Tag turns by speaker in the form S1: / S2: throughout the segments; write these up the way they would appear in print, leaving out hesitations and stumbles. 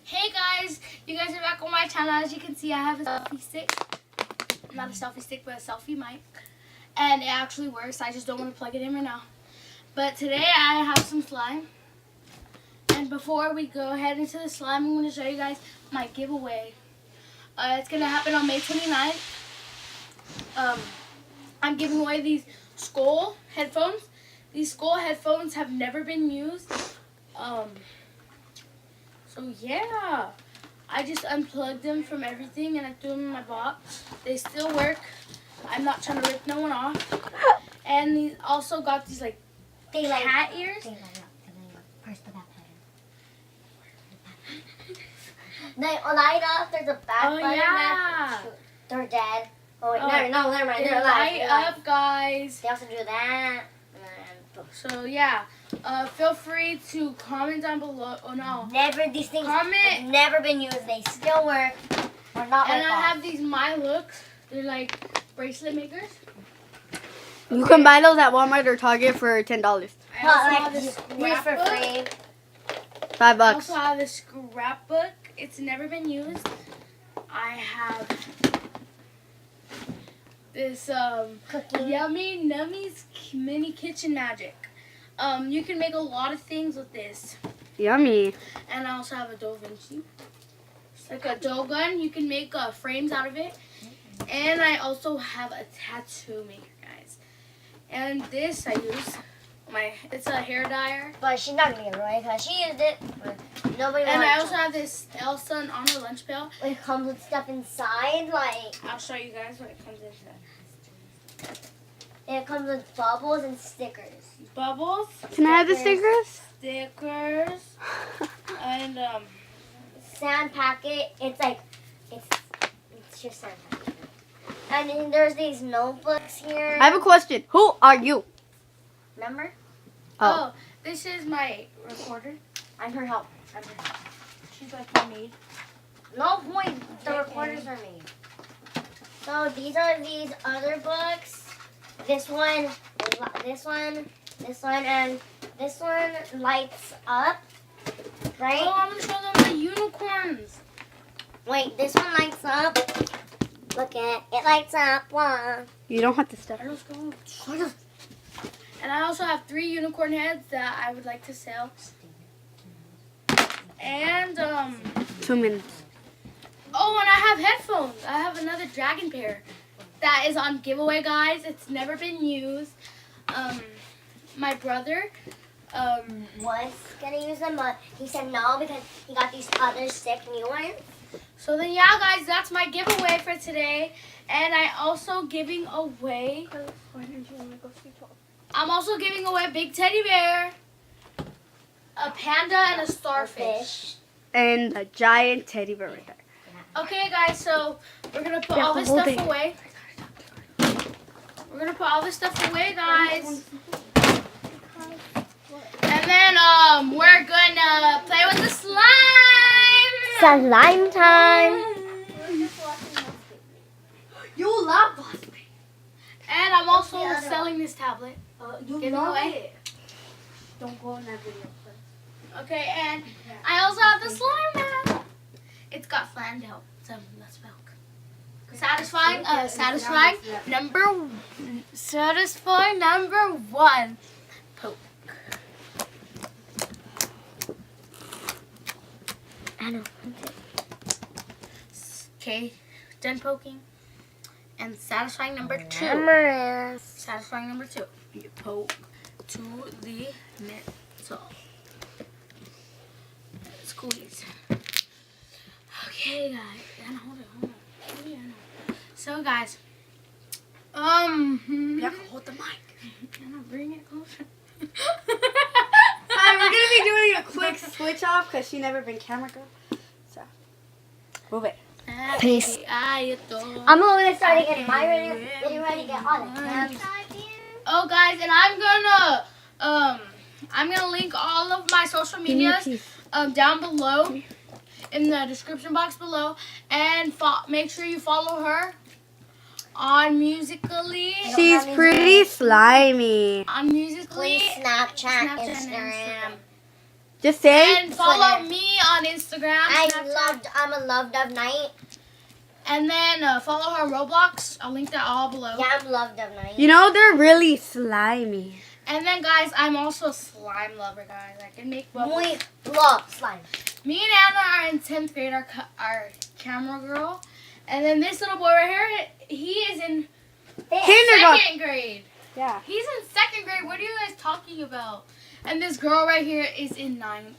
S1: Hey guys, you guys are back on my channel. As you can see, I have a selfie stick. Not a selfie stick, but a selfie mic. And it actually works. I just don't want to plug it in right now. But today I have some slime. And before we go ahead into the slime, I'm going to show you guys my giveaway. It's going to happen on May 29th. I'm giving away these Skull headphones. These Skull headphones have never been used. So yeah, I just unplugged them from everything and I threw them in my box. They still work. I'm not trying to rip no one off. And these also got these like cat ears.
S2: They light up. First put that pattern. They light up. There's a back
S1: Oh
S2: button.
S1: yeah.
S2: They're dead. Oh wait,
S1: Oh,
S2: no, never mind.
S1: They
S2: They're alive.
S1: light up, guys.
S2: They also do that.
S1: So yeah, feel free to comment down below. Oh no.
S2: These things
S1: Comment.
S2: have never been used. They still work. We're not
S1: And
S2: like
S1: I have these My Looks. They're like bracelet makers.
S3: You can buy those at Walmart or Target for $10.
S1: I also have this
S2: these for
S1: scrapbook.
S2: free.
S3: $5.
S1: I also have this scrapbook. It's never been used. I have this
S2: Cookie.
S1: Yummy Nummies Mini Kitchen Magic. You can make a lot of things with this.
S3: Yummy.
S1: And I also have a Dough Vinci. It's like a dough gun. You can make frames out of it. And I also have a tattoo maker, guys. And this I use. It's a hair dyer.
S2: But she's not gonna get it right because she used it. But nobody
S1: And
S2: wants
S1: I also
S2: it.
S1: have this Elsa on her lunch pail.
S2: It comes with stuff inside, like
S1: I'll show you guys what it comes into.
S2: it comes with bubbles and stickers.
S1: Bubbles,
S3: Can I have the stickers?
S1: stickers, and
S2: Sand packet. It's just sand packet. And then there's these notebooks here.
S3: I have a question. Who are you?
S2: Remember?
S1: oh, this is my recorder.
S2: I'm her help.
S1: She's like my maid.
S2: No point. The recorders are made. So these are these other books. This one, and this one lights up. Right?
S1: Oh, I'm gonna show them the unicorns.
S2: Wait, this one lights up. Look at it lights up. One.
S3: You don't have to step.
S1: Let's go. And I also have 3 unicorn heads that I would like to sell. And
S3: 2 minutes.
S1: oh, and I have headphones. I have another dragon pair that is on giveaway, guys. It's never been used. My brother,
S2: Was gonna use them, but he said no because he got these other sick new ones.
S1: so then yeah, guys, that's my giveaway for today. And I'm also giving away a big teddy bear, a panda, and a starfish.
S3: And a giant teddy bear right there.
S1: Okay, guys, so we're gonna put
S3: Yeah,
S1: all this
S3: hold
S1: stuff
S3: it.
S1: away. We're gonna put all this stuff away, guys. And then we're gonna play with the slime.
S2: Slime time.
S1: You love us. And I'm also
S2: What's the other
S1: selling this tablet.
S2: You
S1: Give it
S2: know
S1: away.
S2: it. Don't go in that video, please.
S1: Okay, and I also have the slime now. It's got Flandel. So let's milk. Satisfying number 1. Poke.
S2: I know.
S1: Okay, done poking. And satisfying number 2.
S2: Memories.
S1: Satisfying number 2. You poke to the middle. Squeeze. Okay, guys. And hold it. Yeah, so, guys.
S3: You have to hold the mic.
S1: Can I bring it closer?
S3: Hi, we're going to be doing a quick switch off because she never been camera girl. So, move it.
S2: Peace.
S1: I'm
S2: I'm gonna start getting my getting ready to get all the cams.
S1: Oh, guys, and I'm gonna link all of my social medias down below in the description box below, and make sure you follow her on Musically.
S3: She's pretty slimy.
S1: On Musically.
S2: Please Snapchat,
S1: Snapchat and
S2: Instagram.
S3: Just say.
S1: And follow
S2: Twitter.
S1: me on Instagram. Snapchat.
S2: I'm a Love Dove Knight.
S1: And then follow her on Roblox. I'll link that all below.
S2: Yeah, I'm Love Dove Knight.
S3: You know they're really slimy.
S1: And then, guys, I'm also a slime lover, guys. I can make bubbles.
S2: We love slime.
S1: Me and Anna are in 10th grade, our camera girl. And then this little boy right here, he is in
S3: Kindergarten.
S1: 2nd grade.
S3: Yeah.
S1: He's in 2nd grade. What are you guys talking about? And this girl right here is in 9th.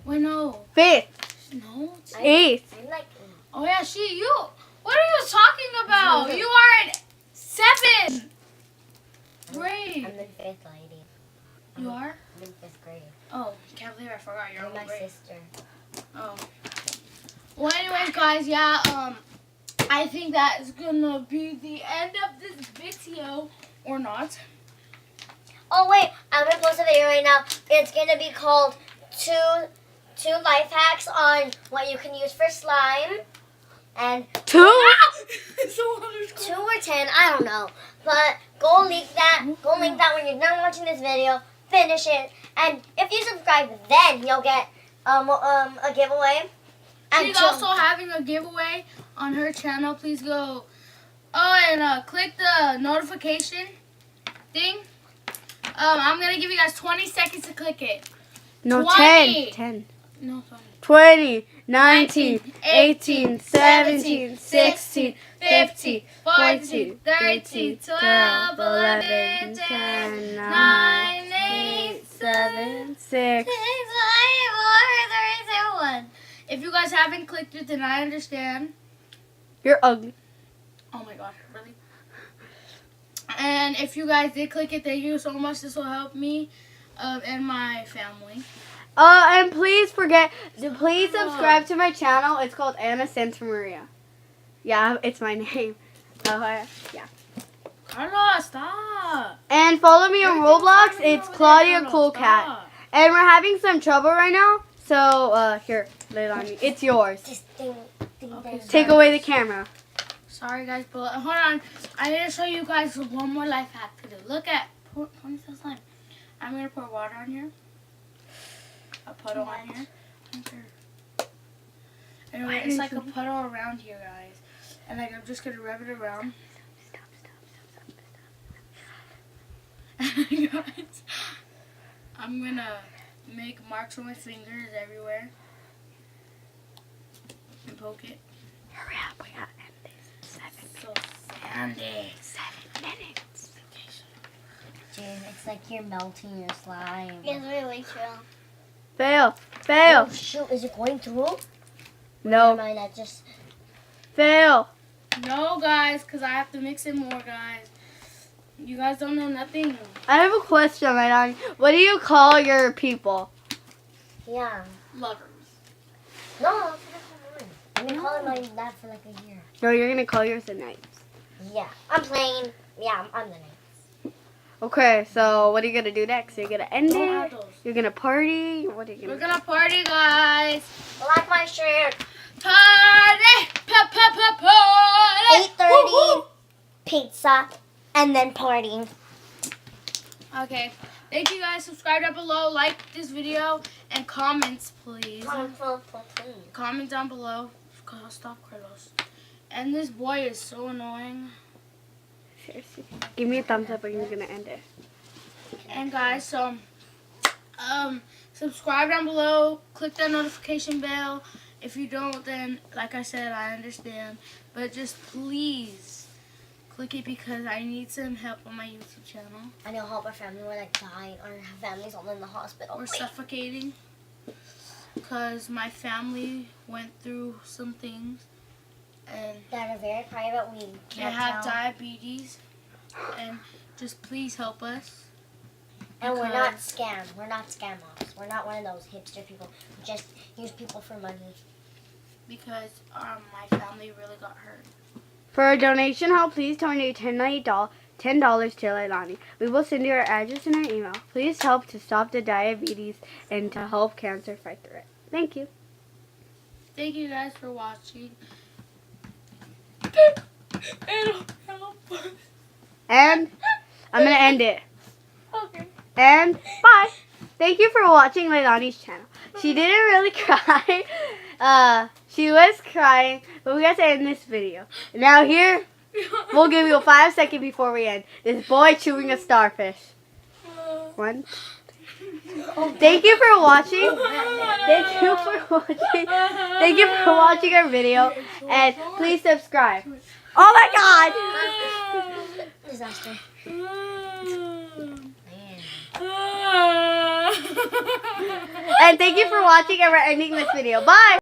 S1: Wait, no.
S3: 5th.
S1: No.
S3: 8th.
S2: I'm like,
S1: Oh, yeah, you. What are you talking about? You are in 7th grade.
S2: I'm in 5th, lady.
S1: You are?
S2: I'm in 5th grade.
S1: Oh, can't believe I forgot you're
S2: I'm
S1: in
S2: my
S1: grade.
S2: sister.
S1: Oh. Well, anyways, guys, yeah, I think that is gonna be the end of this video, or not.
S2: Oh wait, I'm gonna post a video right now. It's gonna be called two life hacks on what you can use for slime, and
S3: 2?
S2: 2 or 10, I don't know. But go link that. Go link that when you're done watching this video. Finish it, and if you subscribe, then you'll get a giveaway. And
S1: She's also having a giveaway on her channel. Please go. Oh, and click the notification thing. I'm gonna give you guys 20 seconds to click it.
S3: No,
S1: 20.
S3: 10.
S1: No,
S3: 20, 19, 18, 17, 16, 15, 14, 13, 12, 11, 10, 9, 8, 7, 6.
S1: If you guys haven't clicked it, then I understand.
S3: You're ugly.
S1: Oh my god, really? And if you guys did click it, thank you so much. This will help me and my family.
S3: And please subscribe to my channel. It's called Anna Santa Maria. Yeah, it's my name. Yeah.
S1: Carla, stop.
S3: And follow me on Roblox. It's Claudia Cool Cat.
S1: Stop.
S3: And we're having some trouble right now. So, here, lay it on me. It's yours.
S2: Just ding, ding,
S1: Okay,
S2: ding.
S3: Take away the camera.
S1: Sorry, guys, but hold on. I need to show you guys one more life hack to do. Look at ponytail slime. I'm gonna pour water on here. A puddle on here. Anyway, it's like a puddle around here, guys. And like I'm just gonna rub it around. Guys, I'm gonna make marks on my fingers everywhere and poke it.
S3: Hurry up, we got to end this. 7
S1: So sandy.
S3: 7 minutes.
S2: Dude, it's like you're melting your slime.
S1: It's really chill.
S3: Fail.
S2: Oh shoot, is it going through? Never
S3: No.
S2: mind, that just...
S3: Fail.
S1: No, guys, because I have to mix it more, guys. You guys don't know nothing.
S3: I have a question, Maylani. What do you call your people?
S2: Yeah.
S1: Lovers.
S2: No, that's not fine. I've been calling my dad for like a year.
S3: No, you're going to call yours the Knights.
S2: Yeah, I'm playing. Yeah, I'm the knight.
S3: Okay, so what are you going to do next? You're going to end
S1: Don't have
S3: it?
S1: those.
S3: You're going to party? What are you
S1: We're
S3: going to
S1: gonna party, guys.
S2: Like my shirt.
S1: Party, party.
S2: 8:30, pizza, and then partying.
S1: Okay. Thank you guys. Subscribe down below. Like this video and comments, please. Comment down below. Stop, Carlos. And this boy is so annoying.
S3: Seriously. Give me a thumbs up or you're going to end it.
S1: And guys, so subscribe down below. Click that notification bell. If you don't, then like I said, I understand. But just please click it because I need some help on my YouTube channel.
S2: I need to help our family. We're like dying. Our family's all in the hospital.
S1: We're suffocating because my family went through some things and
S2: That are very private. We
S1: they
S2: can't
S1: have
S2: tell.
S1: diabetes. And just please help us.
S2: And we're not
S1: because-
S2: scam. We're not scam ops. We're not one of those hipster people who just use people for money.
S1: Because my family really got hurt.
S3: For a donation help, please donate $10 to Leilani. We will send you our address and our email. Please help to stop the diabetes and to help cancer fight through it. Thank you.
S1: Thank you guys for watching.
S3: And I'm going to end it.
S1: Okay.
S3: And bye. thank you for watching Leilani's channel. She didn't really cry. She was crying, but we got to end this video. Now here, we'll give you a 5-second before we end. This boy chewing a starfish. 1. Thank you for watching. Thank you for watching. Thank you for watching our video, and please subscribe. Oh my God!
S2: Disaster.
S3: And thank you for watching, and we're ending this video. Bye!